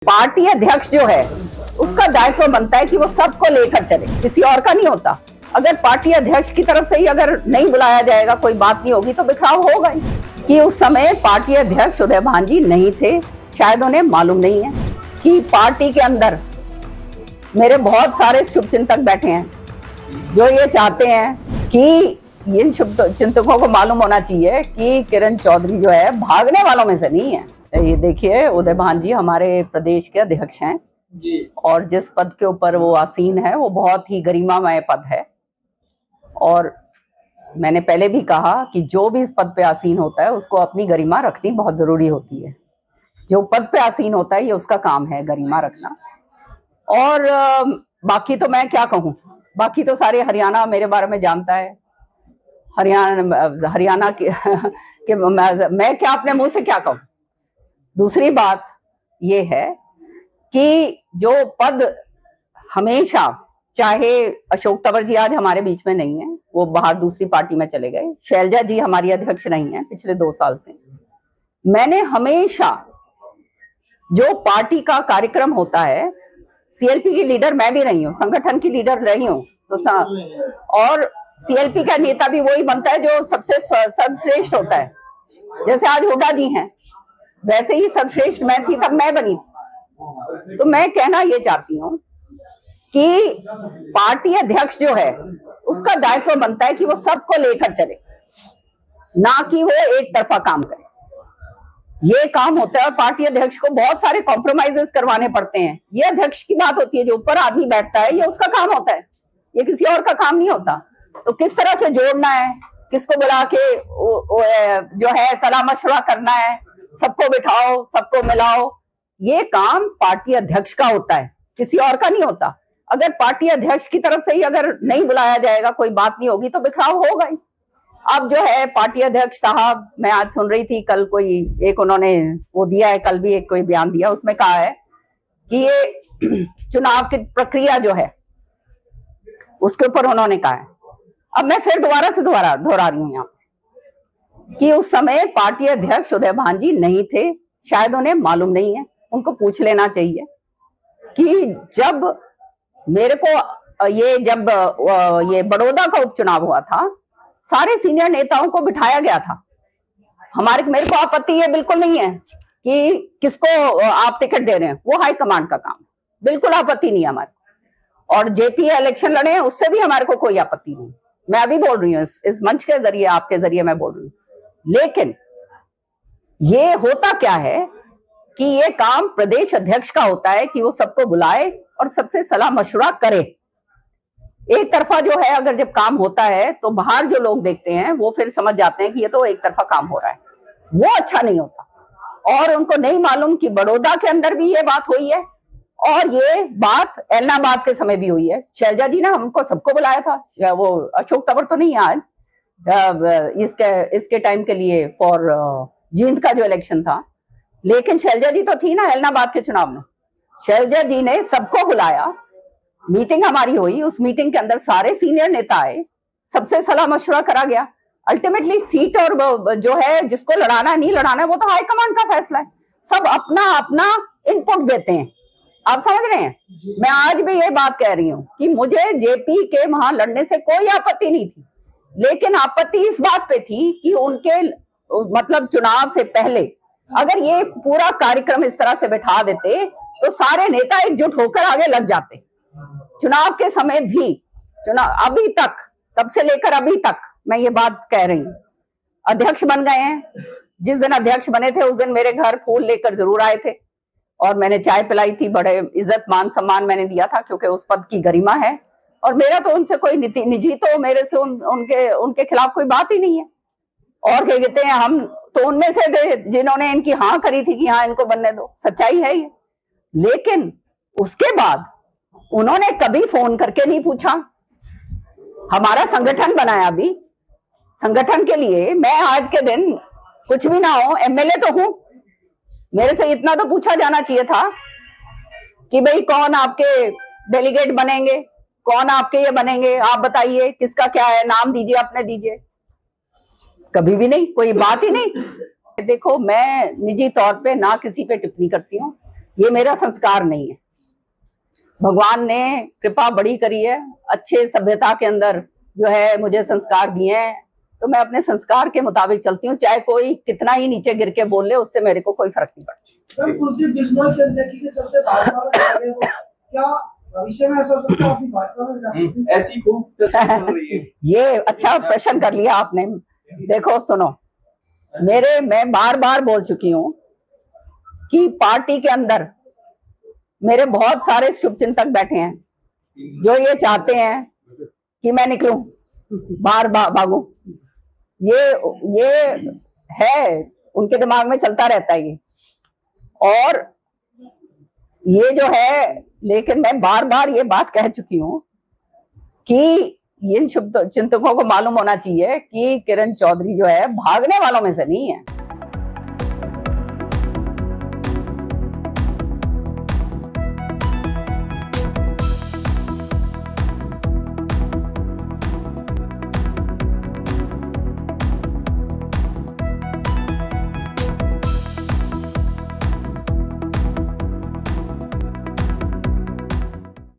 Party अध्यक्ष जो है उसका दायित्व बनता है कि वो सबको लेकर चले, किसी और का नहीं होता। अगर पार्टी अध्यक्ष की तरफ से ही अगर नहीं बुलाया जाएगा, कोई बात नहीं होगी तो बिखराव होगा ही। कि उस समय पार्टी अध्यक्ष उदय भान जी नहीं थे, शायद उन्हें मालूम नहीं है कि पार्टी के अंदर मेरे बहुत सारे शुभचिंतक बैठे हैं जो ये चाहते हैं कि इन शुभचिंतकों को मालूम होना चाहिए कि किरण चौधरी जो है भागने वालों में से नहीं है। ये देखिए, उदय भान जी हमारे प्रदेश के अध्यक्ष हैं जी। और जिस पद के ऊपर वो आसीन है वो बहुत ही गरिमामय पद है। और मैंने पहले भी कहा कि जो भी इस पद पे आसीन होता है उसको अपनी गरिमा रखनी बहुत जरूरी होती है। जो पद पे आसीन होता है ये उसका काम है गरिमा रखना। और बाकी तो मैं क्या कहूँ, बाकी तो सारे हरियाणा मेरे बारे में जानता है। हरियाणा के मैं क्या अपने मुंह से क्या कहूँ। दूसरी बात ये है कि जो पद हमेशा, चाहे अशोक तंवर जी आज हमारे बीच में नहीं है, वो बाहर दूसरी पार्टी में चले गए, शैलजा जी हमारी अध्यक्ष नहीं है पिछले 2 साल से, मैंने हमेशा जो पार्टी का कार्यक्रम होता है, सीएलपी की लीडर मैं भी रही हूँ, संगठन की लीडर रही हूँ, तो और सीएलपी का नेता भी वही बनता है जो सबसे सर्वश्रेष्ठ होता है। जैसे आज हुड्डा जी हैं, वैसे ही सर्वश्रेष्ठ मैं थी तब मैं बनी थी। तो मैं कहना ये चाहती हूँ कि पार्टी अध्यक्ष जो है उसका दायित्व बनता है कि वो सबको लेकर चले, ना कि वो एक तरफा काम करे। ये काम होता है और पार्टी अध्यक्ष को बहुत सारे कॉम्प्रोमाइजेस करवाने पड़ते हैं। ये अध्यक्ष की बात होती है, जो ऊपर आदमी बैठता है ये उसका काम होता है, ये किसी और का काम नहीं होता। तो किस तरह से जोड़ना है, किसको बुला के जो है सलाह मशवरा करना है, सबको बिठाओ, सबको मिलाओ, ये काम पार्टी अध्यक्ष का होता है, किसी और का नहीं होता। अगर पार्टी अध्यक्ष की तरफ से ही अगर नहीं बुलाया जाएगा, कोई बात नहीं होगी तो बिखराव होगा ही। अब जो है पार्टी अध्यक्ष साहब, मैं आज सुन रही थी, कल कोई एक उन्होंने वो दिया है, कल भी एक कोई बयान दिया, उसमें कहा है कि ये चुनाव की प्रक्रिया जो है उसके ऊपर उन्होंने कहा है। अब मैं फिर दोबारा से दोहरा रही हूँ यहाँ कि उस समय पार्टी अध्यक्ष उदय भान जी नहीं थे, शायद उन्हें मालूम नहीं है। उनको पूछ लेना चाहिए कि जब मेरे को ये बड़ौदा का उपचुनाव हुआ था, सारे सीनियर नेताओं को बिठाया गया था। मेरे को आपत्ति ये बिल्कुल नहीं है कि किसको आप टिकट दे रहे हैं, वो हाईकमांड का काम, बिल्कुल आपत्ति नहीं है हमारे। और जेपी इलेक्शन लड़े हैं, उससे भी हमारे को कोई आपत्ति नहीं। मैं अभी बोल रही हूँ इस मंच के जरिए, आपके जरिए मैं बोल रही हूँ। लेकिन ये होता क्या है कि ये काम प्रदेश अध्यक्ष का होता है कि वो सबको बुलाए और सबसे सलाह मशवरा करे। एक तरफा जो है अगर जब काम होता है तो बाहर जो लोग देखते हैं वो फिर समझ जाते हैं कि ये तो एक तरफा काम हो रहा है, वो अच्छा नहीं होता। और उनको नहीं मालूम कि बड़ौदा के अंदर भी ये बात हुई है और ये बात ऐलनाबाद के समय भी हुई है। शैलजा जी ने हमको सबको बुलाया था, वो अशोक तंवर तो नहीं आज इसके टाइम के लिए फॉर जींद का जो इलेक्शन था, लेकिन शैलजा जी तो थी ना ऐलनाबाद के चुनाव में। शैलजा जी ने सबको बुलाया, मीटिंग हमारी हुई, उस मीटिंग के अंदर सारे सीनियर नेता आए, सबसे सलाह मशवरा करा गया। अल्टीमेटली सीट और जो है जिसको लड़ाना नहीं लड़ाना वो तो हाईकमांड का फैसला है। सब अपना अपना इनपुट देते हैं, आप समझ रहे हैं। मैं आज भी ये बात कह रही हूँ कि मुझे जेपी के वहां लड़ने से कोई आपत्ति नहीं थी, लेकिन आपत्ति इस बात पे थी कि उनके मतलब चुनाव से पहले अगर ये पूरा कार्यक्रम इस तरह से बैठा देते तो सारे नेता एकजुट होकर आगे लग जाते। चुनाव के समय भी, चुनाव अभी तक, तब से लेकर अभी तक मैं ये बात कह रही हूँ, अध्यक्ष बन गए हैं। जिस दिन अध्यक्ष बने थे उस दिन मेरे घर फूल लेकर जरूर आए थे और मैंने चाय पिलाई थी, बड़े इज्जत मान सम्मान मैंने दिया था क्योंकि उस पद की गरिमा है। और मेरा तो उनसे कोई निजी तो मेरे से उनके खिलाफ कोई बात ही नहीं है। और क्या कहते हैं, हम तो उनमें से थे जिन्होंने इनकी हाँ करी थी कि हाँ इनको बनने दो, सच्चाई है ये। लेकिन उसके बाद उन्होंने कभी फोन करके नहीं पूछा। हमारा संगठन बनाया भी, संगठन के लिए मैं आज के दिन कुछ भी ना हो, एमएलए तो हूं, मेरे से इतना तो पूछा जाना चाहिए था कि भाई कौन आपके डेलीगेट बनेंगे, कौन आपके ये बनेंगे, आप बताइए किसका क्या है, नाम दीजिए, अपने दीजिए। कभी भी नहीं, कोई बात ही नहीं। देखो, मैं निजी तौर पे ना किसी पे टिप्पणी करती हूँ, ये मेरा संस्कार नहीं है। भगवान ने कृपा बड़ी करी है, अच्छे सभ्यता के अंदर जो है मुझे संस्कार दिए हैं, तो मैं अपने संस्कार के मुताबिक चलती हूँ, चाहे कोई कितना ही नीचे गिर के बोले, उससे मेरे को कोई फर्क नहीं पड़ता। कुलदीप बिश्नोई के अनदेखी के चलते भाजपा में चले गए, क्या भविष्य में ऐसा हो सकता है अपनी भाजपा में जा सकते हैं? ऐसी खूब चर्चा चल रही है। ये अच्छा प्रश्न कर लिया आपने। देखो सुनो, मैं बार बार बोल चुकी हूँ कि पार्टी के अंदर मेरे बहुत सारे शुभचिंतक बैठे हैं जो ये चाहते हैं कि मैं निकलूं, बाहर भागूं। ये है, उनके दिमाग में चलता रहता है ये, और ये जो है, लेकिन मैं बार बार ये बात कह चुकी हूं कि इन शुभ चिंतकों को मालूम होना चाहिए कि किरण चौधरी जो है भागने वालों में से नहीं है।